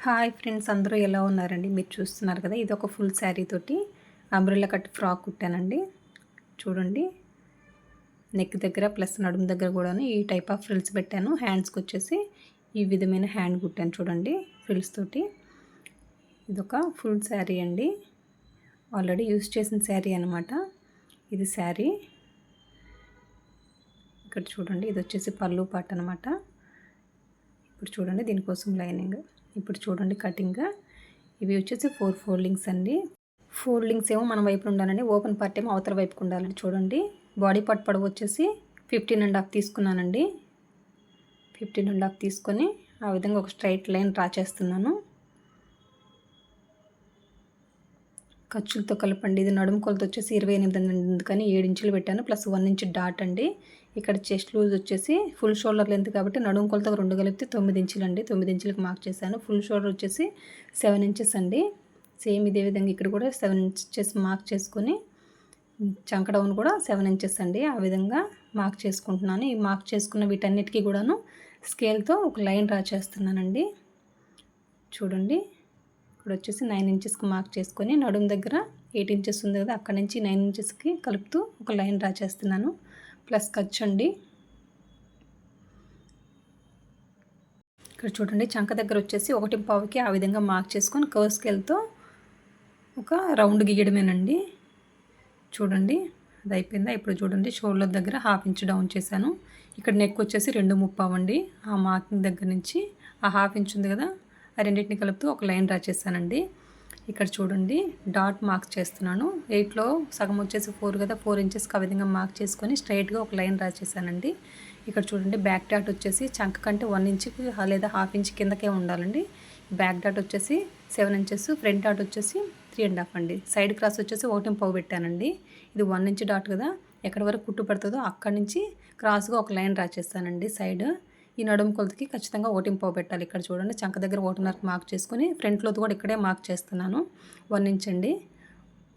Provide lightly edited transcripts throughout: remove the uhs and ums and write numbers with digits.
Hi friends, అందరూ ఎలా ఉన్నారండి? మీరు చూస్తున్నారు కదా, ఇది ఒక ఫుల్ శారీ తోటి అంబ్రెల్లా కట్ ఫ్రాక్ కుట్టానండి. చూడండి, నెక్ దగ్గర ప్లస్ నడుము దగ్గర కూడా ఈ టైప్ ఆఫ్ ఫ్రిల్స్ పెట్టాను. హ్యాండ్స్కి వచ్చేసి ఈ విధమైన హ్యాండ్ కుట్టాను చూడండి, ఫ్రిల్స్ తోటి. ఇదొక ఫుల్ శారీ అండి, ఆల్రెడీ యూజ్ చేసిన శారీ అనమాట. ఇది శారీ. ఇక్కడ చూడండి, ఇది వచ్చేసి పళ్ళు పాట అనమాట. ఇప్పుడు చూడండి, దీనికోసం లైనింగ్. ఇప్పుడు చూడండి కటింగ్. ఇవి వచ్చేసి 4 ఫోల్డింగ్స్ అండి. ఫోల్డింగ్స్ ఏమో మన వైపు ఉండాలండి, ఓపెన్ పార్ట్ ఏమో అవతల వైపుకు ఉండాలండి. చూడండి, బాడీ పార్ట్ పొడవు వచ్చేసి 15.5 తీసుకున్నానండి. 15.5 తీసుకొని ఆ విధంగా ఒక స్ట్రైట్ లైన్ డ్రా చేస్తున్నాను. ఖర్చులతో కలపండి. ఇది నడుము కొలత వచ్చేసి 28 అందుకని 7 ఇంచులు పెట్టాను, ప్లస్ 1 ఇంచ్ డాట్ అండి. ఇక్కడ చెస్ట్ లూజ్ వచ్చేసి ఫుల్ షోల్డర్ లెంత్ కాబట్టి నడుము కొలత 2 కలిపితే 9 ఇంచులు అండి. 9 ఇంచులకు మార్క్ చేశాను. ఫుల్ షోల్డర్ వచ్చేసి 7 ఇంచెస్ అండి. సేమ్ ఇదే విధంగా ఇక్కడ కూడా 7 ఇంచెస్ మార్క్ చేసుకొని, చంక డౌన్ కూడా 7 ఇంచెస్ అండి. ఆ విధంగా మార్క్ చేసుకుంటున్నాను. ఈ మార్క్ చేసుకున్న వీటన్నిటికీ కూడాను స్కేల్తో ఒక లైన్ డ్రా చేస్తున్నానండి. చూడండి, ఇక్కడ వచ్చేసి 9 ఇంచెస్కి మార్క్ చేసుకొని నడుము దగ్గర 8 ఇంచెస్ ఉంది కదా, అక్కడ నుంచి 9 ఇంచెస్కి కలుపుతూ ఒక లైన్ డ్రా చేస్తున్నాను. ప్లస్ ఖర్చు అండి. ఇక్కడ చూడండి, చంక దగ్గర వచ్చేసి 1.5కి ఆ విధంగా మార్క్ చేసుకొని కర్వ్ స్కేల్తో ఒక రౌండ్ గీయడమేనండి. చూడండి, అది అయిపోయిందా? ఇప్పుడు చూడండి, షోల్డర్ దగ్గర 1/2 ఇంచ్ డౌన్ చేశాను. ఇక్కడ నెక్ వచ్చేసి 2.5 అండి. ఆ మార్కింగ్ దగ్గర నుంచి ఆ 1/2 ఇంచ్ ఉంది కదా, ఆ రెండింటిని కలుపుతూ ఒక లైన్ డ్రా చేశానండి. ఇక్కడ చూడండి, డాట్ మార్క్ చేస్తున్నాను. 8లో సగం వచ్చేసి 4 కదా, 4 ఇంచెస్కి ఆ విధంగా మార్క్ చేసుకొని స్ట్రైట్గా ఒక లైన్ డ్రా చేశానండి. ఇక్కడ చూడండి, బ్యాక్ డాట్ వచ్చేసి చంక కంటే 1 ఇంచ్కి లేదా 1/2 ఇంచ్ కిందకే ఉండాలండి. బ్యాక్ డాట్ వచ్చేసి 7 ఇంచెస్, ఫ్రంట్ డాట్ వచ్చేసి 3.5 అండి. సైడ్ క్రాస్ వచ్చేసి 1.5 పెట్టానండి. ఇది 1 ఇంచ్ డాట్ కదా, ఎక్కడి వరకు కుట్టు పడుతుందో అక్కడి నుంచి క్రాస్గా ఒక లైన్ డ్రా చేస్తానండి. సైడ్ ఈ నడుము కొలతకి ఖచ్చితంగా 1.5 పెట్టాలి. ఇక్కడ చూడండి, చంక దగ్గర 1.5 మార్క్ చేసుకొని ఫ్రంట్ లోతు కూడా ఇక్కడే మార్క్ చేస్తున్నాను. 1 ఇంచ్ అండి.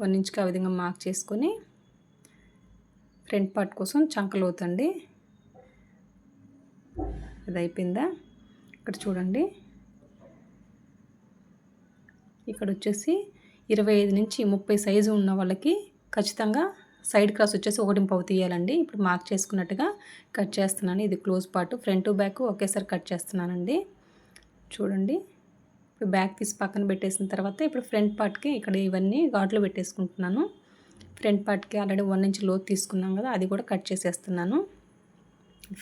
1 ఇంచ్కి ఆ విధంగా మార్క్ చేసుకొని ఫ్రంట్ పార్ట్ కోసం చంక లోతు అండి. అది అయిపోయిందా? ఇక్కడ చూడండి, ఇక్కడ వచ్చేసి 25 నుంచి 30 సైజు ఉన్న వాళ్ళకి ఖచ్చితంగా సైడ్ క్రాస్ వచ్చేసి 1.5 తీయాలండి. ఇప్పుడు మార్క్ చేసుకున్నట్టుగా కట్ చేస్తున్నాను. ఇది క్లోజ్ పార్ట్, ఫ్రంట్ బ్యాక్ ఒకేసారి కట్ చేస్తున్నానండి. చూడండి, ఇప్పుడు బ్యాక్ తీసి పక్కన పెట్టేసిన తర్వాత ఇప్పుడు ఫ్రంట్ పార్ట్కి ఇక్కడ ఇవన్నీ ఘాట్లు పెట్టేసుకుంటున్నాను. ఫ్రంట్ పార్ట్కి ఆల్రెడీ 1 ఇంచ్ లోతు తీసుకున్నాం కదా, అది కూడా కట్ చేసేస్తున్నాను.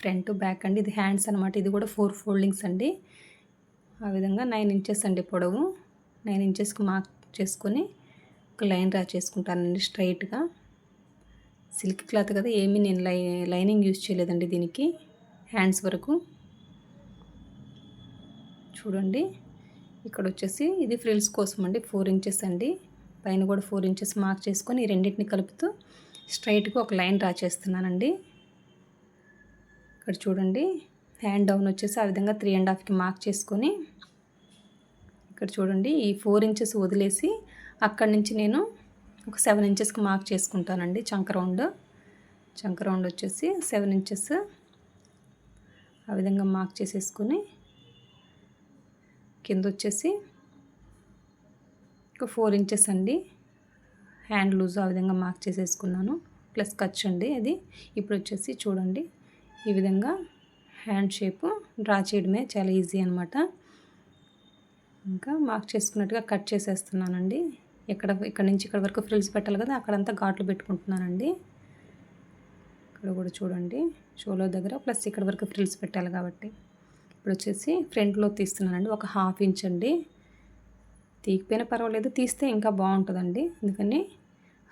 ఫ్రంట్ బ్యాక్ అండి. ఇది హ్యాండ్స్ అనమాట. ఇది కూడా 4 ఫోల్డింగ్స్ అండి. ఆ విధంగా 9 ఇంచెస్ అండి పొడవు. 9 ఇంచెస్కి మార్క్ చేసుకొని ఒక లైన్ డ్రా చేసుకుంటానండి స్ట్రైట్గా. సిల్క్ క్లాత్ కదా, ఏమీ నేను లైనింగ్ యూజ్ చేయలేదండి దీనికి. హ్యాండ్స్ వరకు చూడండి, ఇక్కడ వచ్చేసి ఇది ఫ్రిల్స్ కోసం అండి. 4 ఇంచెస్ అండి. పైన కూడా 4 ఇంచెస్ మార్క్ చేసుకొని ఈ రెండింటిని కలుపుతూ స్ట్రైట్గా ఒక లైన్ డ్రా చేస్తున్నానండి. ఇక్కడ చూడండి, హ్యాండ్ డౌన్ వచ్చేసి ఆ విధంగా 3.5కి మార్క్ చేసుకొని, ఇక్కడ చూడండి, ఈ 4 ఇంచెస్ వదిలేసి అక్కడి నుంచి నేను ఒక 7 ఇంచెస్కి మార్క్ చేసుకుంటానండి. చంక రౌండ్ వచ్చేసి 7 ఇంచెస్ ఆ విధంగా మార్క్ చేసేసుకొని, కింద వచ్చేసి ఒక 4 ఇంచెస్ అండి హ్యాండ్ లూజ్ ఆ విధంగా మార్క్ చేసేసుకున్నాను. ప్లస్ ఖర్చు అండి అది. ఇప్పుడు వచ్చేసి చూడండి, ఈ విధంగా హ్యాండ్ షేప్ డ్రా చేయడమే చాలా ఈజీ అనమాట. ఇంకా మార్క్ చేసుకున్నట్టుగా కట్ చేసేస్తున్నానండి. ఇక్కడ నుంచి ఇక్కడ వరకు ఫ్రిల్స్ పెట్టాలి కదా, అక్కడంతా ఘాట్లు పెట్టుకుంటున్నానండి. ఇక్కడ కూడా చూడండి, షోల్డర్ దగ్గర ప్లస్ ఇక్కడ వరకు ఫ్రిల్స్ పెట్టాలి కాబట్టి. ఇప్పుడు వచ్చేసి ఫ్రంట్లో తీస్తున్నానండి. ఒక 1/2 ఇంచ్ అండి. తీయకపోయినా పర్వాలేదు, తీస్తే ఇంకా బాగుంటుందండి. అందుకని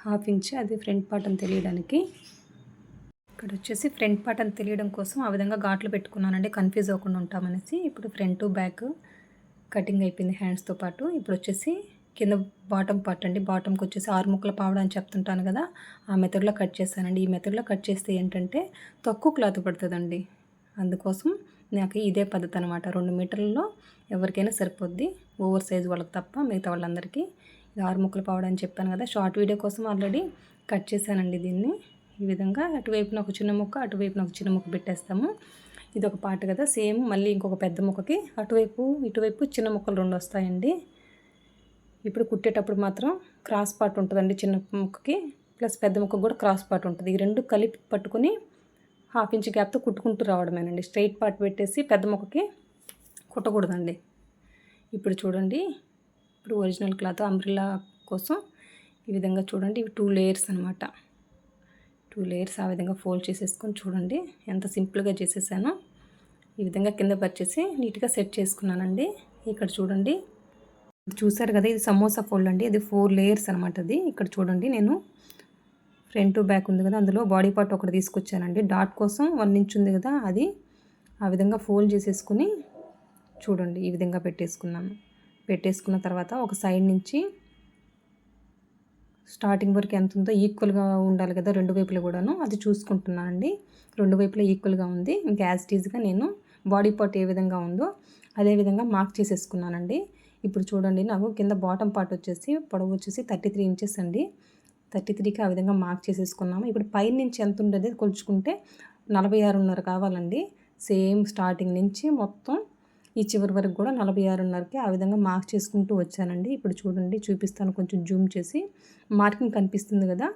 1/2 ఇంచ్, అది ఫ్రంట్ పార్ట్ అని తెలియడానికి. ఇక్కడ వచ్చేసి ఫ్రంట్ పార్ట్ అని తెలియడం కోసం ఆ విధంగా ఘాట్లు పెట్టుకున్నానండి, కన్ఫ్యూజ్ అవ్వకుండా ఉంటామనేసి. ఇప్పుడు ఫ్రంట్ బ్యాక్ కటింగ్ అయిపోయింది హ్యాండ్స్తో పాటు. ఇప్పుడు వచ్చేసి కింద బాటమ్ పార్ట్ అండి. బాటమ్కి వచ్చేసి 6 ముక్కల పావడా అని చెప్తుంటాను కదా, ఆ మెథడ్లో కట్ చేశానండి. ఈ మెథడ్లో కట్ చేస్తే ఏంటంటే తక్కువ క్లాత్ పడుతుందండి. అందుకోసం నాకు ఇదే పద్ధతి అనమాట. 2 మీటర్లలో ఎవరికైనా సరిపోద్ది, ఓవర్ సైజ్ వాళ్ళకి తప్ప మిగతా వాళ్ళందరికీ. ఇది 6 ముక్కల పావడా అని చెప్పాను కదా, షార్ట్ వీడియో కోసం ఆల్రెడీ కట్ చేశానండి దీన్ని. ఈ విధంగా అటువైపున ఒక చిన్న ముక్క, అటువైపున ఒక చిన్న ముక్క పెట్టేస్తాము. ఇది ఒక పార్ట్ కదా, సేమ్ మళ్ళీ ఇంకొక పెద్ద ముక్కకి అటువైపు ఇటువైపు చిన్న ముక్కలు 2 వస్తాయండి. ఇప్పుడు కుట్టేటప్పుడు మాత్రం క్రాస్ పార్ట్ ఉంటుందండి, చిన్న ముక్కకి ప్లస్ పెద్ద ముక్కకు కూడా క్రాస్ పార్ట్ ఉంటుంది. ఈ 2 కలిపి పట్టుకొని 1/2 ఇంచ్ గ్యాప్తో కుట్టుకుంటూ రావడమేనండి. స్ట్రైట్ పార్ట్ పెట్టేసి పెద్ద ముక్కకి కుట్టకూడదండి. ఇప్పుడు చూడండి, ఇప్పుడు ఒరిజినల్ క్లాత్ అంబ్రెల్లా కోసం ఈ విధంగా చూడండి, ఇవి 2 లేయర్స్ అనమాట. 2 లేయర్స్ ఆ విధంగా ఫోల్డ్ చేసేసుకొని చూడండి ఎంత సింపుల్గా చేసేసానో. ఈ విధంగా కింద పరిచేసి నీట్గా సెట్ చేసుకున్నానండి. ఇక్కడ చూడండి, చూసారు కదా, ఇది సమోసా ఫోల్డ్ అండి. అది 4 లేయర్స్ అనమాట. అది ఇక్కడ చూడండి, నేను ఫ్రంట్ బ్యాక్ ఉంది కదా, అందులో బాడీ పార్ట్ ఒకటి తీసుకొచ్చానండి. డాట్ కోసం 1 ఇంచ్ ఉంది కదా, అది ఆ విధంగా ఫోల్డ్ చేసేసుకుని చూడండి ఈ విధంగా పెట్టేసుకున్నాను. పెట్టేసుకున్న తర్వాత ఒక సైడ్ నుంచి స్టార్టింగ్ వరకు ఎంత ఉందో ఈక్వల్గా ఉండాలి కదా 2 వైపులు కూడాను, అది చూసుకుంటున్నానండి. 2 వైపులా ఈక్వల్గా ఉంది. ఇంకా యాజ్ ఇట్ ఈజ్గా నేను బాడీ పార్ట్ ఏ విధంగా ఉందో అదే విధంగా మార్క్ చేసేసుకున్నానండి. ఇప్పుడు చూడండి, నాకు కింద బాటమ్ పార్ట్ వచ్చేసి పొడవు వచ్చేసి 33 ఇంచెస్ అండి. 33కి ఆ విధంగా మార్క్ చేసేసుకున్నాము. ఇప్పుడు పైన నుంచి ఎంత ఉండేది కొలుచుకుంటే 46.5 కావాలండి. సేమ్ స్టార్టింగ్ నుంచి మొత్తం ఈ చివరి వరకు కూడా 46.5కి ఆ విధంగా మార్క్ చేసుకుంటూ వచ్చానండి. ఇప్పుడు చూడండి, చూపిస్తాను కొంచెం జూమ్ చేసి. మార్కింగ్ కనిపిస్తుంది కదా,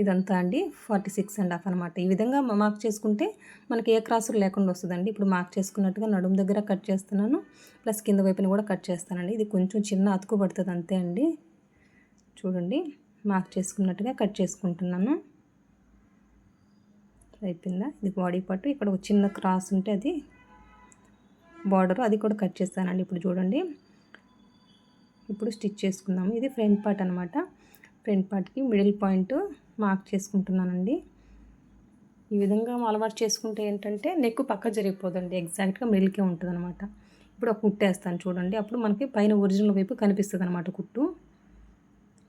ఇదంతా అండి 46.5 అనమాట. ఈ విధంగా మార్క్ చేసుకుంటే మనకి ఏ క్రాసులు లేకుండా వస్తుందండి. ఇప్పుడు మార్క్ చేసుకున్నట్టుగా నడుము దగ్గర కట్ చేస్తున్నాను, ప్లస్ కింద వైపున కూడా కట్ చేస్తానండి. ఇది కొంచెం చిన్న అతుకు పడుతుంది అంతే అండి. చూడండి, మార్క్ చేసుకున్నట్టుగా కట్ చేసుకుంటున్నాను. అయిపోయిందా? ఇది బాడీ పార్ట్. ఇక్కడ ఒక చిన్న క్రాస్ ఉంటే అది బార్డర్, అది కూడా కట్ చేస్తానండి. ఇప్పుడు చూడండి, ఇప్పుడు స్టిచ్ చేసుకుందాము. ఇది ఫ్రంట్ పార్ట్ అనమాట. ఫ్రంట్ పార్ట్కి మిడిల్ పాయింట్ మార్క్ చేసుకుంటున్నానండి. ఈ విధంగా అలవాటు చేసుకుంటే ఏంటంటే నెక్ పక్క జరిగిపోదండి, ఎగ్జాక్ట్గా మిడిల్కే ఉంటుంది అనమాట. ఇప్పుడు ఒక కుట్టేస్తాను చూడండి, అప్పుడు మనకి పైన ఒరిజినల్ వైపు కనిపిస్తుంది అనమాట కుట్టు.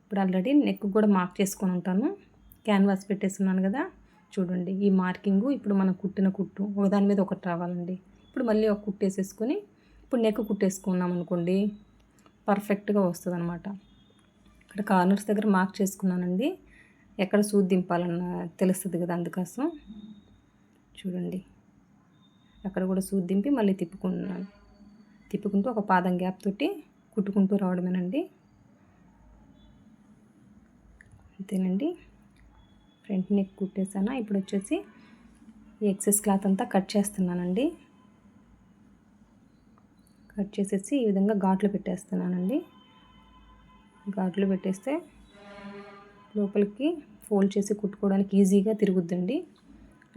ఇప్పుడు ఆల్రెడీ నెక్ కూడా మార్క్ చేసుకొని ఉంటాను. క్యాన్వాస్ పెట్టేస్తున్నాను కదా, చూడండి ఈ మార్కింగు. ఇప్పుడు మనం కుట్టిన కుట్టు ఒకదాని మీద ఒకటి రావాలండి. ఇప్పుడు మళ్ళీ ఒక కుట్టేసేసుకొని ఇప్పుడు నెక్ కుట్టేసుకున్నాం అనుకోండి, పర్ఫెక్ట్గా వస్తుంది అనమాట. ఇక్కడ కార్నర్స్ దగ్గర మార్క్ చేసుకున్నానండి, ఎక్కడ సూది దింపాలన్న తెలుస్తుంది కదా, అందుకోసం చూడండి అక్కడ కూడా సూది దింపి మళ్ళీ తిప్పుకుంటున్నాను. తిప్పుకుంటూ ఒక పాదం గ్యాప్ తోటి కుట్టుకుంటూ రావడమేనండి. అంతేనండి. ఫ్రంట్ నెక్ కుట్టేసాను. ఇప్పుడు వచ్చేసి ఈ ఎక్సెస్ క్లాత్ అంతా కట్ చేస్తున్నానండి. కట్ చేసేసి ఈ విధంగా ఘాట్లు పెట్టేస్తున్నానండి. ఘాట్లు పెట్టేస్తే లోపలికి ఫోల్డ్ చేసి కుట్టుకోవడానికి ఈజీగా తిరుగుద్దండి.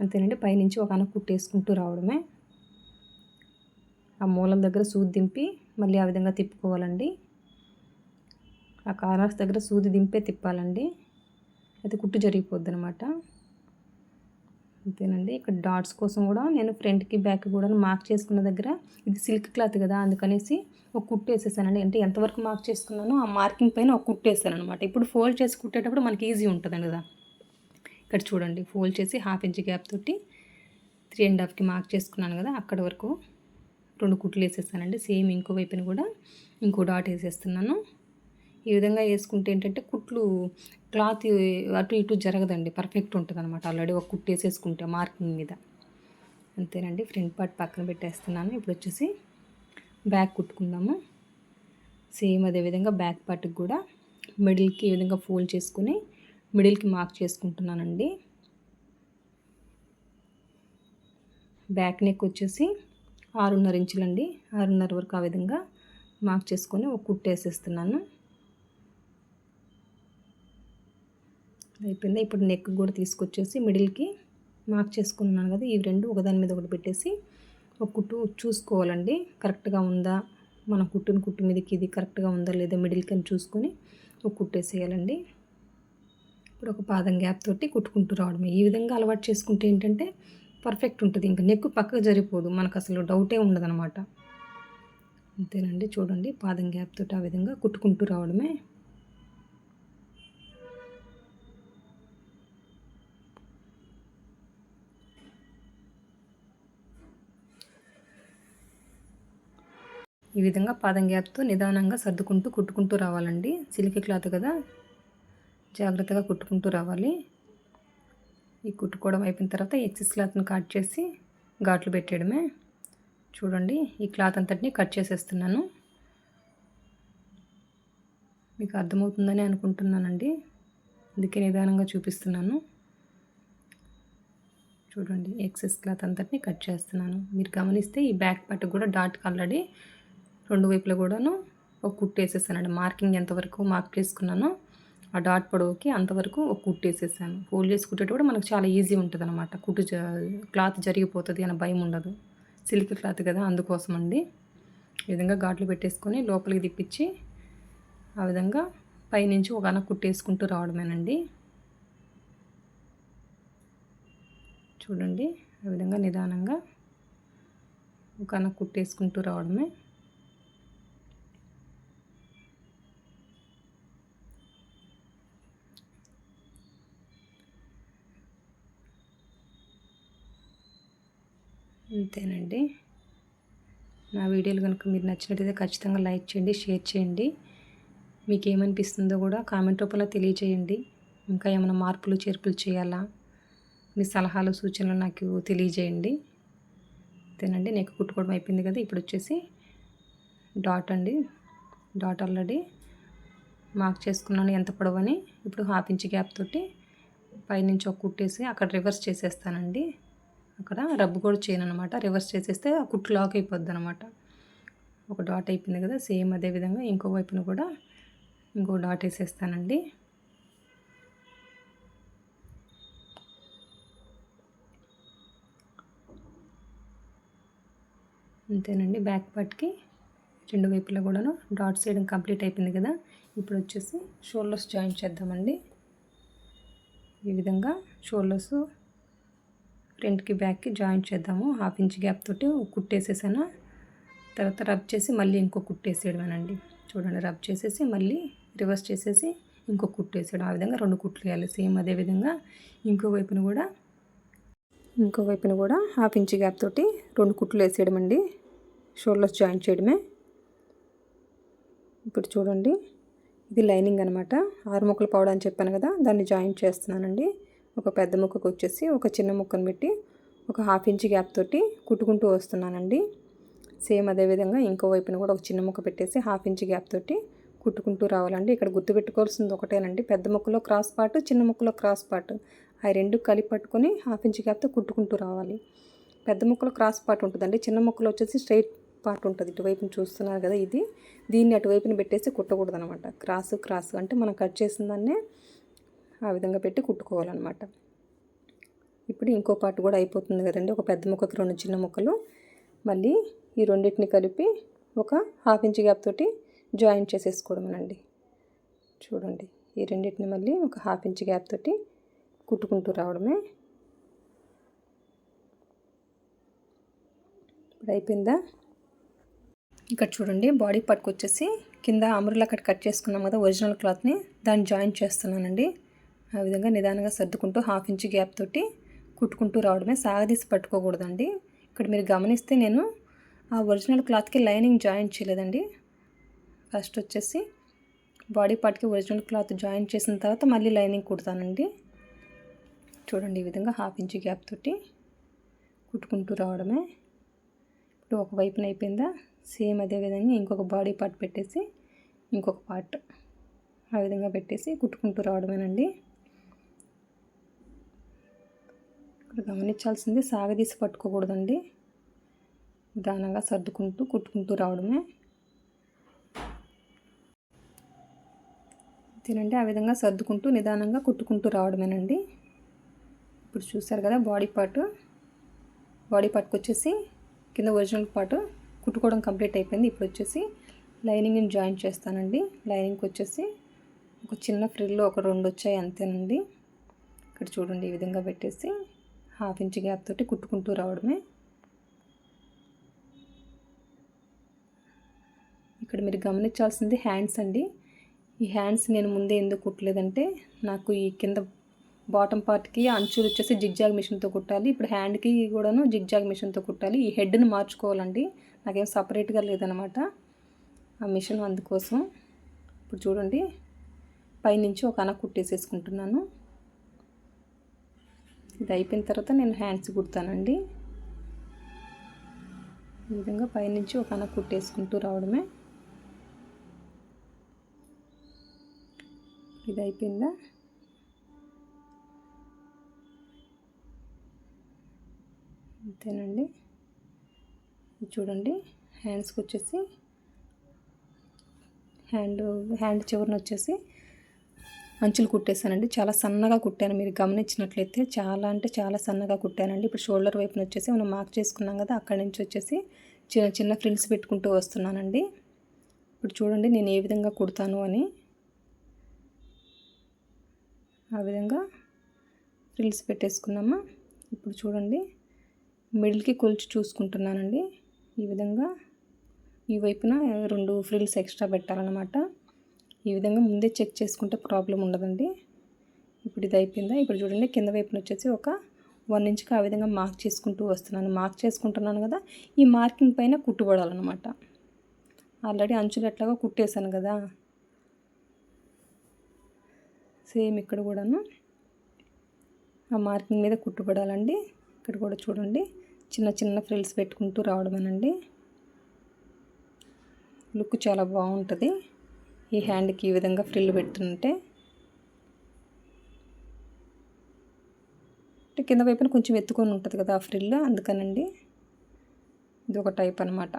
అంతేనండి. పైనుంచి ఒక అనకు కుట్టేసుకుంటూ రావడమే. ఆ మూలం దగ్గర సూది దింపి మళ్ళీ ఆ విధంగా తిప్పుకోవాలండి. ఆ కార్నర్స్ దగ్గర సూది దింపే తిప్పాలండి, అయితే కుట్టు జరిగిపోద్ది అనమాట. అంతేనండి. ఇక్కడ డాట్స్ కోసం కూడా నేను ఫ్రంట్కి బ్యాక్ కూడా మార్క్ చేసుకున్న దగ్గర ఇది సిల్క్ క్లాత్ కదా, అందుకనేసి ఒక కుట్టు వేసేసానండి. అంటే ఎంతవరకు మార్క్ చేసుకున్నానో ఆ మార్కింగ్ పైన ఒక కుట్టు వేసాను అనమాట. ఇప్పుడు ఫోల్డ్ చేసి కుట్టేటప్పుడు మనకి ఈజీ ఉంటుందండి కదా. ఇక్కడ చూడండి, ఫోల్డ్ చేసి 1/2 ఇంచ్ గ్యాప్ తోటి 3.5కి మార్క్ చేసుకున్నాను కదా, అక్కడ వరకు 2 కుట్లు వేసేసానండి. సేమ్ ఇంకో వైపున కూడా ఇంకో డాట్ వేసేస్తున్నాను. ఈ విధంగా వేసుకుంటే ఏంటంటే కుట్లు క్లాత్ అటు ఇటు జరగదండి, పర్ఫెక్ట్ ఉంటుంది అనమాట. ఆల్రెడీ ఒక కుట్టు వేసేసుకుంటే మార్కింగ్ మీద. అంతేనండి. ఫ్రంట్ పార్ట్ పక్కన పెట్టేస్తున్నాను. ఇప్పుడు వచ్చేసి బ్యాక్ కుట్టుకుందాము. సేమ్ అదేవిధంగా బ్యాక్ పార్ట్కి కూడా మిడిల్కి ఈ విధంగా ఫోల్డ్ చేసుకుని మిడిల్కి మార్క్ చేసుకుంటున్నానండి. బ్యాక్ నెక్ వచ్చేసి 6.5 ఇంచులండి. 6.5 వరకు ఆ విధంగా మార్క్ చేసుకొని ఒక కుట్టు వేసేస్తున్నాను. అయిపోయింది. ఇప్పుడు నెక్ కూడా తీసుకొచ్చేసి మిడిల్కి మార్క్ చేసుకున్నాను కదా, ఈ 2 ఒకదాని మీద ఒకటి పెట్టేసి ఒక కుట్టు చూసుకోవాలండి, కరెక్ట్గా ఉందా, మనం కుట్టిన కుట్టు మీదకి ఇది కరెక్ట్గా ఉందా లేదా మిడిల్కి అని చూసుకొని ఒక కుట్టు వేసేయాలండి. ఇప్పుడు ఒక పాదం గ్యాప్ తోటి కుట్టుకుంటూ రావడమే. ఈ విధంగా అలవాటు చేసుకుంటే ఏంటంటే పర్ఫెక్ట్ ఉంటుంది. ఇంకా నెక్ పక్కకు జరిగిపోదు, మనకు అసలు డౌటే ఉండదన్నమాట. అంతేనండి. చూడండి, పాదం గ్యాప్ తోటి ఆ విధంగా కుట్టుకుంటూ రావడమే. ఈ విధంగా పాదం గ్యాప్తో నిదానంగా సర్దుకుంటూ కుట్టుకుంటూ రావాలండి. సిల్క్ క్లాత్ కదా, జాగ్రత్తగా కుట్టుకుంటూ రావాలి. ఈ కుట్టుకోవడం అయిపోయిన తర్వాత ఎక్సెస్ క్లాత్ని కట్ చేసి ఘాట్లు పెట్టేయడమే. చూడండి ఈ క్లాత్ అంతటిని కట్ చేసేస్తున్నాను. మీకు అర్థమవుతుందని అనుకుంటున్నానండి, అందుకే నిదానంగా చూపిస్తున్నాను. చూడండి ఎక్సెస్ క్లాత్ అంతటిని కట్ చేస్తున్నాను. మీరు గమనిస్తే ఈ బ్యాక్ పార్ట్ కూడా డాట్కి ఆల్రెడీ 2 వైపులా కూడాను ఒక కుట్టు వేసేసానండి. మార్కింగ్ ఎంతవరకు మార్క్ చేసుకున్నానో ఆ డాట్ పొడవుకి అంతవరకు ఒక కుట్టు వేసేసాను. ఫోల్డ్ చేసి కుట్టేటప్పుడు మనకు చాలా ఈజీ ఉంటుంది అనమాట. క్లాత్ జరిగిపోతుంది అనే భయం ఉండదు. సిల్క్ క్లాత్ కదా, అందుకోసం అండి. ఈ విధంగా ఘాట్లు పెట్టేసుకొని లోపలికి తిప్పించి ఆ విధంగా పైనుంచి ఒక అన కుట్టేసుకుంటూ రావడమేనండి. చూడండి ఆ విధంగా నిదానంగా ఒక అన కుట్టేసుకుంటూ రావడమే. అంతేనండి. నా వీడియోలు కనుక మీరు నచ్చినట్లయితే ఖచ్చితంగా లైక్ చేయండి, షేర్ చేయండి. మీకు ఏమనిపిస్తుందో కూడా కామెంట్ రూపంలో తెలియజేయండి. ఇంకా ఏమైనా మార్పులు చేర్పులు చేయాలా, మీ సలహాలు సూచనలు నాకు తెలియజేయండి. అంతేనండి. నెక్ కుట్టుకోవడం అయిపోయింది కదా. ఇప్పుడు వచ్చేసి డాట్ అండి. డాట్ ఆల్రెడీ మార్క్ చేసుకున్నాను ఎంత పొడవని. ఇప్పుడు 1/2 ఇంచ్ గ్యాప్ తోటి పైనుంచి ఒక కుట్టేసి అక్కడ రివర్స్ చేసేస్తానండి. అక్కడ రబ్ కూడా చేయను అనమాట. రివర్స్ చేసేస్తే ఆ కుట్టు లాక్ అయిపోద్ది అనమాట. ఒక డాట్ అయిపోయింది కదా. సేమ్ అదే విధంగా ఇంకో వైపున కూడా ఇంకో డాట్ వేసేస్తానండి. అంతేనండి. బ్యాక్ పార్ట్కి 2 వైపులా కూడాను డాట్స్ వేయడం కంప్లీట్ అయిపోయింది కదా. ఇప్పుడు వచ్చేసి షోల్డర్స్ జాయిన్ చేద్దామండి. ఈ విధంగా షోల్డర్స్ ఫ్రంట్కి బ్యాక్కి జాయిన్ చేద్దాము. 1/2 ఇంచ్ గ్యాప్ తోటి కుట్టేసేసాను. తర్వాత రబ్ చేసి మళ్ళీ ఇంకో కుట్టేసేయడమేనండి. చూడండి రబ్ చేసేసి మళ్ళీ రివర్స్ చేసేసి ఇంకో కుట్టేసేయడం. ఆ విధంగా 2 కుట్లు వేయాలి. సేమ్ అదే విధంగా ఇంకో వైపున కూడా 1/2 ఇంచ్ గ్యాప్ తోటి 2 కుట్లు వేసేయడం అండి. షోల్డర్స్ జాయిన్ చేయడమే. ఇప్పుడు చూడండి ఇది లైనింగ్ అనమాట. 6 ముక్కలు పౌడర్ అని చెప్పాను కదా, దాన్ని జాయిన్ చేస్తున్నానండి. ఒక పెద్ద ముక్కకు వచ్చేసి ఒక చిన్న ముక్కను పెట్టి ఒక 1/2 ఇంచ్ గ్యాప్ తోటి కుట్టుకుంటూ వస్తున్నానండి. సేమ్ అదే విధంగా ఇంకో వైపున కూడా ఒక చిన్న ముక్క పెట్టేసి 1/2 ఇంచ్ గ్యాప్ తోటి కుట్టుకుంటూ రావాలండి. ఇక్కడ గుర్తుపెట్టుకోవాల్సింది ఒకటేనండి, పెద్ద ముక్కలో క్రాస్ పార్ట్, చిన్న ముక్కలో క్రాస్ పార్ట్, ఆ రెండు కలిపి పట్టుకొని 1/2 ఇంచ్ గ్యాప్తో కుట్టుకుంటూ రావాలి. పెద్ద ముక్కలో క్రాస్ పార్ట్ ఉంటుందండి, చిన్న ముక్కలో వచ్చేసి స్ట్రైట్ పార్ట్ ఉంటుంది. ఇటువైపున చూస్తున్నారు కదా, దీన్ని అటువైపున పెట్టేసి కుట్టకూడదు అనమాట. క్రాస్ అంటే మనం కట్ చేసిన దాన్నే ఆ విధంగా పెట్టి కుట్టుకోవాలన్నమాట. ఇప్పుడు ఇంకో పార్ట్ కూడా అయిపోతుంది కదండి. ఒక పెద్ద ముక్కకి 2 చిన్న ముక్కలు, మళ్ళీ ఈ రెండింటిని కలిపి ఒక 1/2 ఇంచ్ గ్యాప్ తోటి జాయిన్ చేసేసుకోవడమేనండి. చూడండి ఈ రెండింటిని మళ్ళీ ఒక 1/2 ఇంచ్ గ్యాప్ తోటి కుట్టుకుంటూ రావడమే. ఇప్పుడు అయిపోయిందా. ఇక్కడ చూడండి బాడీ పార్ట్కి వచ్చేసి కింద అమరులా కట్ చేసుకున్నాం కదా ఒరిజినల్ క్లాత్ని, దాన్ని జాయిన్ చేస్తున్నానండి. ఆ విధంగా నిదానంగా సర్దుకుంటూ 1/2 ఇంచ్ గ్యాప్ తోటి కుట్టుకుంటూ రావడమే. సాగదీసి పట్టుకోకూడదండి. ఇక్కడ మీరు గమనిస్తే నేను ఆ ఒరిజినల్ క్లాత్కి లైనింగ్ జాయిన్ చేయలేదండి. ఫస్ట్ వచ్చేసి బాడీ పార్ట్కి ఒరిజినల్ క్లాత్ జాయిన్ చేసిన తర్వాత మళ్ళీ లైనింగ్ కుడతానండి. చూడండి ఈ విధంగా 1/2 ఇంచ్ గ్యాప్ తోటి కుట్టుకుంటూ రావడమే. ఇప్పుడు ఒక వైపున అయిపోయిందా, సేమ్ అదే విధంగా ఇంకొక బాడీ పార్ట్ పెట్టేసి ఇంకొక పార్ట్ ఆ విధంగా పెట్టేసి కుట్టుకుంటూ రావడమేనండి. ఇక్కడ గమనించాల్సింది సాగదీసి పట్టుకోకూడదండి. నిదానంగా సర్దుకుంటూ కుట్టుకుంటూ రావడమే. తినండి ఆ విధంగా సర్దుకుంటూ నిదానంగా కుట్టుకుంటూ రావడమేనండి. ఇప్పుడు చూసారు కదా బాడీ పార్ట్కి వచ్చేసి కింద ఒరిజినల్ పార్ట్ కుట్టుకోవడం కంప్లీట్ అయిపోయింది. ఇప్పుడు వచ్చేసి లైనింగ్ని జాయిన్ చేస్తానండి. లైనింగ్కి వచ్చేసి ఒక చిన్న ఫ్రిల్లో ఒక 2 వచ్చాయి అంతేనండి. ఇక్కడ చూడండి ఈ విధంగా పెట్టేసి 1/2 ఇంచ్ గ్యాప్ తోటి కుట్టుకుంటూ రావడమే. ఇక్కడ మీరు గమనించాల్సింది హ్యాండ్స్ అండి. ఈ హ్యాండ్స్ నేను ముందే ఎందుకు కుట్టలేదంటే, నాకు ఈ కింద బాటమ్ పార్ట్కి అంచులు వచ్చేసి జిగ్జాగ్ మిషన్తో కుట్టాలి. ఇప్పుడు హ్యాండ్కి కూడాను జిగ్జాగ్ మిషన్తో కుట్టాలి. ఈ హెడ్ని మార్చుకోవాలండి, నాకేం సపరేట్గా లేదనమాట ఆ మిషన్, అందుకోసం. ఇప్పుడు చూడండి పైనుంచి ఒక అన కుట్టేసేసుకుంటున్నాను. ఇది అయిపోయిన తర్వాత నేను హ్యాండ్స్ కుడతానండి. ఈ విధంగా పైనుంచి ఒక అన కుట్టేసుకుంటూ రావడమే. ఇది అయిపోయిందా? అంతేనండి. చూడండి హ్యాండ్స్కి వచ్చేసి హ్యాండ్ చివరన వచ్చేసి అంచులు కుట్టేశానండి. చాలా సన్నగా కుట్టాను, మీరు గమనించినట్లయితే చాలా అంటే చాలా సన్నగా కుట్టానండి. ఇప్పుడు షోల్డర్ వైపున వచ్చేసి మనం మార్క్ చేసుకున్నాం కదా, అక్కడి నుంచి వచ్చేసి చిన్న చిన్న ఫ్రిల్స్ పెట్టుకుంటూ వస్తున్నానండి. ఇప్పుడు చూడండి నేను ఏ విధంగా కుడతాను అని. ఆ విధంగా ఫ్రిల్స్ పెట్టేసుకున్నామా. ఇప్పుడు చూడండి మిడిల్కి కొలిచి చూసుకుంటున్నానండి. ఈ విధంగా ఈ వైపున 2 ఫ్రిల్స్ ఎక్స్ట్రా పెట్టాలన్నమాట. ఈ విధంగా ముందే చెక్ చేసుకుంటే ప్రాబ్లం ఉండదండి. ఇప్పుడు ఇది అయిపోయిందా? ఇప్పుడు చూడండి కింద వైపున వచ్చేసి ఒక 1 ఇంచ్కి ఆ విధంగా మార్క్ చేసుకుంటూ వస్తున్నాను. మార్క్ చేసుకుంటున్నాను కదా, ఈ మార్కింగ్ పైన కుట్టుబడాలన్నమాట. ఆల్రెడీ అంచులు ఎట్లాగో కుట్టేశాను కదా, సేమ్ ఇక్కడ కూడాను ఆ మార్కింగ్ మీద కుట్టుబడాలండి. ఇక్కడ కూడా చూడండి చిన్న చిన్న ఫ్రిల్స్ పెట్టుకుంటూ రావడమేనండి. లుక్ చాలా బాగుంటుంది ఈ హ్యాండ్కి ఈ విధంగా ఫ్రిల్ పెడుతుంటే. కింద వైపున కొంచెం ఎత్తుకొని ఉంటుంది కదా ఆ ఫ్రిల్, అందుకనండి. ఇది ఒక టైప్ అనమాట.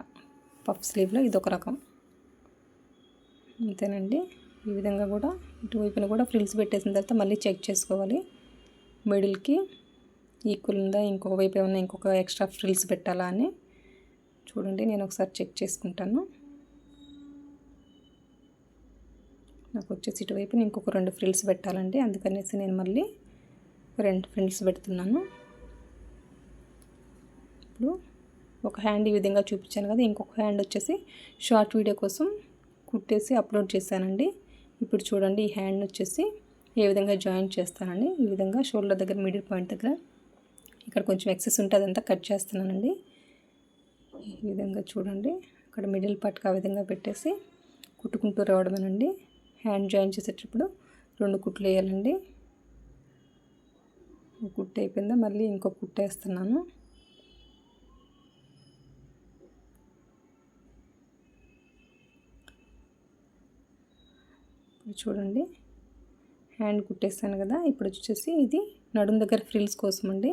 పఫ్ స్లీవ్లో ఇదొక రకం. అంతేనండి. ఈ విధంగా కూడా ఇటువైపున కూడా ఫ్రిల్స్ పెట్టేసిన తర్వాత మళ్ళీ చెక్ చేసుకోవాలి మిడిల్కి ఈక్వల్ ఉందా, ఇంకొక వైపు ఏమన్నా ఇంకొక ఎక్స్ట్రా ఫ్రిల్స్ పెట్టాలా అని. చూడండి నేను ఒకసారి చెక్ చేసుకుంటాను. నాకు వచ్చేసి ఇటువైపు ఇంకొక 2 ఫ్రిల్స్ పెట్టాలండి, అందుకనేసి నేను మళ్ళీ 2 ఫ్రిల్స్ పెడుతున్నాను. ఇప్పుడు ఒక హ్యాండ్ ఈ విధంగా చూపించాను కదా, ఇంకొక హ్యాండ్ వచ్చేసి షార్ట్ వీడియో కోసం కుట్టేసి అప్లోడ్ చేశానండి. ఇప్పుడు చూడండి ఈ హ్యాండ్ వచ్చేసి ఏ విధంగా జాయిన్ చేస్తానండి. ఈ విధంగా షోల్డర్ దగ్గర మిడిల్ పాయింట్ దగ్గర ఇక్కడ కొంచెం ఎక్సెస్ ఉంటే అదంతా కట్ చేస్తున్నానండి. ఈ విధంగా చూడండి అక్కడ మిడిల్ పార్ట్కి ఆ విధంగా పెట్టేసి కుట్టుకుంటూ రావడమేనండి. హ్యాండ్ జాయిన్ చేసేటప్పుడు 2 కుట్లు వేయాలండి. కుట్టు అయిపోయిందా, మళ్ళీ ఇంకో కుట్టు వేస్తున్నాను. చూడండి హ్యాండ్ కుట్టేస్తాను కదా. ఇప్పుడు వచ్చేసి ఇది నడుం దగ్గర ఫ్రిల్స్ కోసం అండి.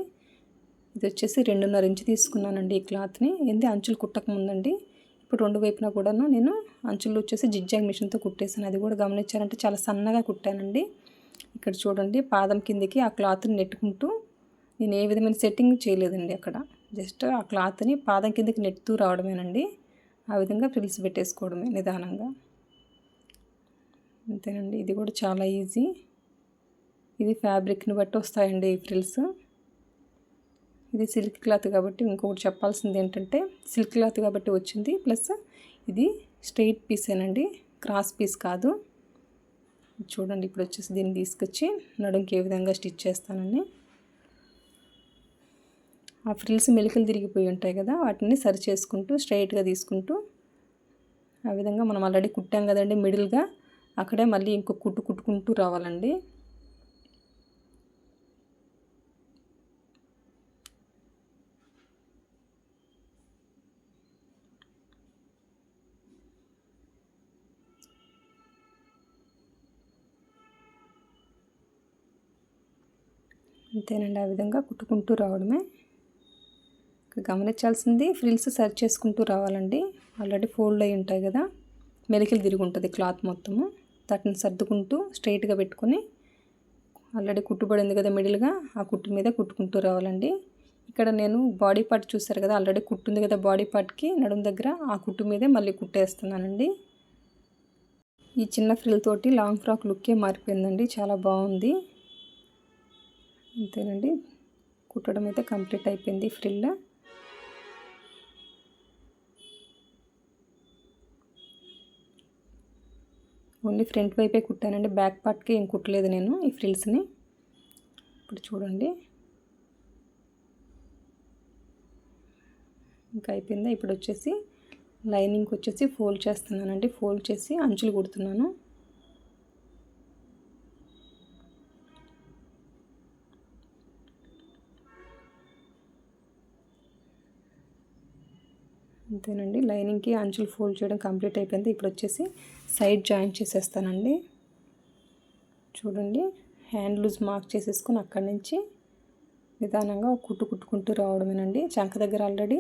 ఇది వచ్చేసి 2.5 ఇంచు తీసుకున్నానండి ఈ క్లాత్ని. ఏంది అంచులు కుట్టక ముందండి. ఇప్పుడు 2 వైపున కూడాను నేను అంచులు వచ్చేసి జిగ్జాగ్ మిషన్తో కుట్టేసాను. అది కూడా గమనించారంటే చాలా సన్నగా కుట్టానండి. ఇక్కడ చూడండి పాదం కిందికి ఆ క్లాత్ని నెట్టుకుంటూ, నేను ఏ విధమైన సెట్టింగ్ చేయలేదండి అక్కడ. జస్ట్ ఆ క్లాత్ని పాదం కిందికి నెట్టుతూ రావడమేనండి. ఆ విధంగా ఫ్రిల్స్ పెట్టేసుకోవడమే నిదానంగా. అంతేనండి. ఇది కూడా చాలా ఈజీ. ఇది ఫ్యాబ్రిక్ని బట్టి వస్తాయండి ఈ ఫ్రిల్స్. ఇది సిల్క్ క్లాత్ కాబట్టి ఇంకొకటి చెప్పాల్సింది ఏంటంటే, సిల్క్ క్లాత్ కాబట్టి వచ్చింది, ప్లస్ ఇది స్ట్రైట్ పీసేనండి, క్రాస్ పీస్ కాదు. చూడండి ఇప్పుడు వచ్చేసి దీన్ని తీసుకొచ్చి నడుంకి ఏ విధంగా స్టిచ్ చేస్తానని. ఆ ఫ్రిల్స్ మెలికలు తిరిగిపోయి ఉంటాయి కదా, వాటిని సరి చేసుకుంటూ స్ట్రైట్గా తీసుకుంటూ ఆ విధంగా మనం ఆల్రెడీ కుట్టాం కదండి మిడిల్గా, అక్కడే మళ్ళీ ఇంకో కుట్టుకుంటూ రావాలండి. అంతేనండి, ఆ విధంగా కుట్టుకుంటూ రావడమే. ఇక్కడ గమనించాల్సింది ఫ్రిల్స్ సరి చేసుకుంటూ రావాలండి. ఆల్రెడీ ఫోల్డ్ అయి ఉంటాయి కదా, మెలికలు తిరిగి ఉంటుంది క్లాత్ మొత్తము. వాటిని సర్దుకుంటూ స్ట్రైట్గా పెట్టుకొని, ఆల్రెడీ కుట్టుబడింది కదా మిడిల్గా, ఆ కుట్టు మీద కుట్టుకుంటూ రావాలండి. ఇక్కడ నేను బాడీ పార్ట్ చూసారు కదా, ఆల్రెడీ కుట్టుంది కదా బాడీ పార్ట్కి నడుం దగ్గర, ఆ కుట్టు మీదే మళ్ళీ కుట్టేస్తున్నానండి. ఈ చిన్న ఫ్రిల్ తోటి లాంగ్ ఫ్రాక్ లుక్కే మారిపోయిందండి, చాలా బాగుంది. అంతేనండి, కుట్టడం అయితే కంప్లీట్ అయిపోయింది ఫ్రిల్. ఓన్లీ ఫ్రంట్ వైపే కుట్టానండి, బ్యాక్ పార్ట్కి ఏం కుట్టలేదు నేను ఈ ఫ్రిల్స్ని. ఇప్పుడు చూడండి ఇంకా అయిపోయిందా. ఇప్పుడు వచ్చేసి లైనింగ్కి వచ్చేసి ఫోల్డ్ చేస్తున్నానండి. ఫోల్డ్ చేసి అంచులు కుడుతున్నాను. అంతేనండి. లైనింగ్కి అంచులు ఫోల్డ్ చేయడం కంప్లీట్ అయిపోయింది. ఇప్పుడు వచ్చేసి సైడ్ జాయింట్ చేసేస్తానండి. చూడండి, హ్యాండ్ లూజ్ మార్క్ చేసేసుకొని అక్కడి నుంచి నిదానంగా కుట్టుకుంటూ రావడమేనండి. చంక దగ్గర ఆల్రెడీ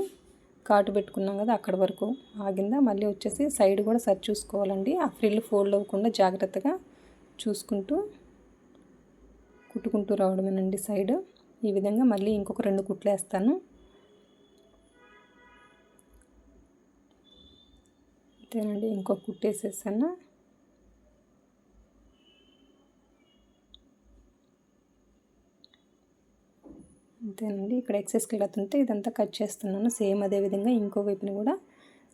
కాటు పెట్టుకున్నాం కదా, అక్కడ వరకు ఆగిందా. మళ్ళీ వచ్చేసి సైడ్ కూడా సరి చూసుకోవాలండి. ఆ ఫ్రిల్ ఫోల్డ్ అవ్వకుండా జాగ్రత్తగా చూసుకుంటూ కుట్టుకుంటూ రావడమేనండి సైడ్. ఈ విధంగా మళ్ళీ ఇంకొక 2 కుట్లు వేస్తాను. అంతేనండి, ఇంకొక కుట్టు వేసేసాను. అంతేనండి. ఇక్కడ ఎక్సెస్ క్లాత్ ఉంటే ఇదంతా కట్ చేస్తున్నాను. సేమ్ అదే విధంగా ఇంకో వైపున కూడా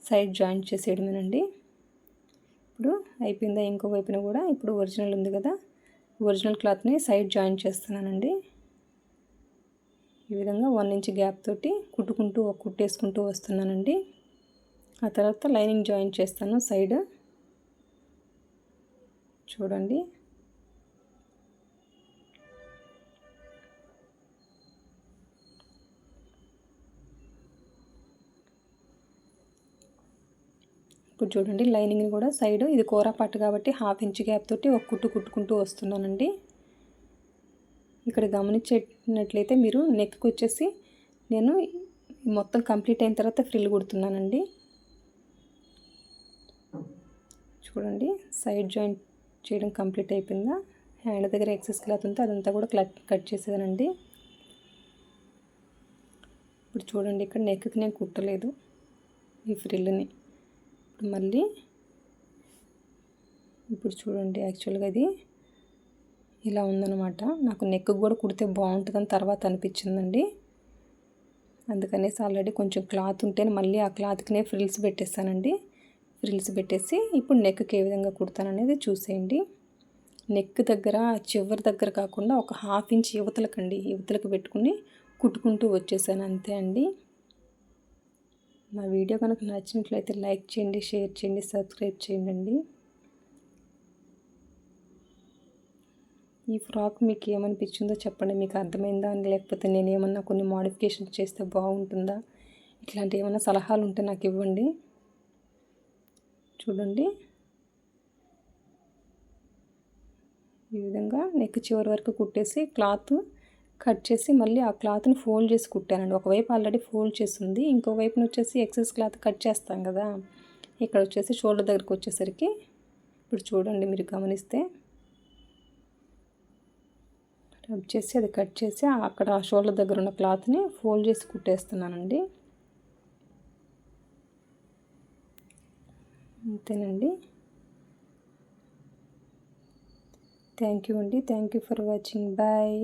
సైడ్ జాయింట్ చేసేయడమేనండి. ఇప్పుడు అయిపోయిందా. ఇంకో వైపున కూడా ఇప్పుడు ఒరిజినల్ ఉంది కదా, ఒరిజినల్ క్లాత్ని సైడ్ జాయింట్ చేస్తున్నానండి. ఈ విధంగా 1 ఇంచ్ గ్యాప్ తోటి కుట్టుకుంటూ కుట్టేసుకుంటూ వస్తున్నానండి. ఆ తర్వాత లైనింగ్ జాయింట్ చేస్తాను సైడ్. చూడండి, ఇప్పుడు చూడండి లైనింగ్ని కూడా సైడ్, ఇది కూర పట్టు కాబట్టి 1/2 ఇంచ్ గ్యాప్ తోటి ఒక కుట్టు కుట్టుకుంటూ వస్తున్నానండి. ఇక్కడ గమనించేటట్లయితే మీరు నెక్కి వచ్చేసి నేను మొత్తం కంప్లీట్ అయిన తర్వాత ఫ్రిల్ కుడుతున్నానండి. చూడండి, సైడ్ జాయింట్ చేయడం కంప్లీట్ అయిపోయిందా. హ్యాండ్ దగ్గర ఎక్సెస్ క్లాత్ ఉంటే అదంతా కూడా కట్ చేసేదానండి. ఇప్పుడు చూడండి, ఇక్కడ నెక్కి నేను కుట్టలేదు ఈ ఫ్రిల్ని. మళ్ళీ ఇప్పుడు చూడండి, యాక్చువల్గా ఇది ఇలా ఉందన్నమాట. నాకు నెక్ కూడా కుడితే బాగుంటుందని తర్వాత అనిపించిందండి. అందుకనేసి ఆల్రెడీ కొంచెం క్లాత్ ఉంటేనే మళ్ళీ ఆ క్లాత్కి ఫ్రిల్స్ పెట్టేస్తానండి. ఫ్రిల్స్ పెట్టేసి ఇప్పుడు నెక్కి ఏ విధంగా కుడతాననేది చూసేయండి. నెక్ దగ్గర చివరి దగ్గర కాకుండా ఒక 1/2 ఇంచ్ యువతలకు పెట్టుకుని కుట్టుకుంటూ వచ్చేసాను, అంతే అండి. నా వీడియో కనుక నచ్చినట్లయితే లైక్ చేయండి, షేర్ చేయండి, సబ్స్క్రైబ్ చేయండి. ఈ ఫ్రాక్ మీకు ఏమనిపించిందో చెప్పండి. మీకు అర్థమైందా, లేకపోతే నేను ఏమన్నా కొన్ని మోడిఫికేషన్ చేస్తే బాగుంటుందా, ఇట్లాంటి ఏమైనా సలహాలు ఉంటే నాకు ఇవ్వండి. చూడండి, ఈ విధంగా నెక్ చివరి వరకు కుట్టేసి క్లాత్ కట్ చేసి మళ్ళీ ఆ క్లాత్ని ఫోల్డ్ చేసి కుట్టానండి. ఒకవైపు ఆల్రెడీ ఫోల్డ్ చేసింది, ఇంకో వైపున వచ్చేసి ఎక్సెస్ క్లాత్ కట్ చేస్తాం కదా, ఇక్కడ వచ్చేసి షోల్డర్ దగ్గరకు వచ్చేసరికి ఇప్పుడు చూడండి, మీరు గమనిస్తే రబ్ చేసి అది కట్ చేసి అక్కడ షోల్డర్ దగ్గర ఉన్న క్లాత్ని ఫోల్డ్ చేసి కుట్టేస్తున్నానండి. అంతేనండి. థ్యాంక్ యూ అండి. Thank you for watching. Bye.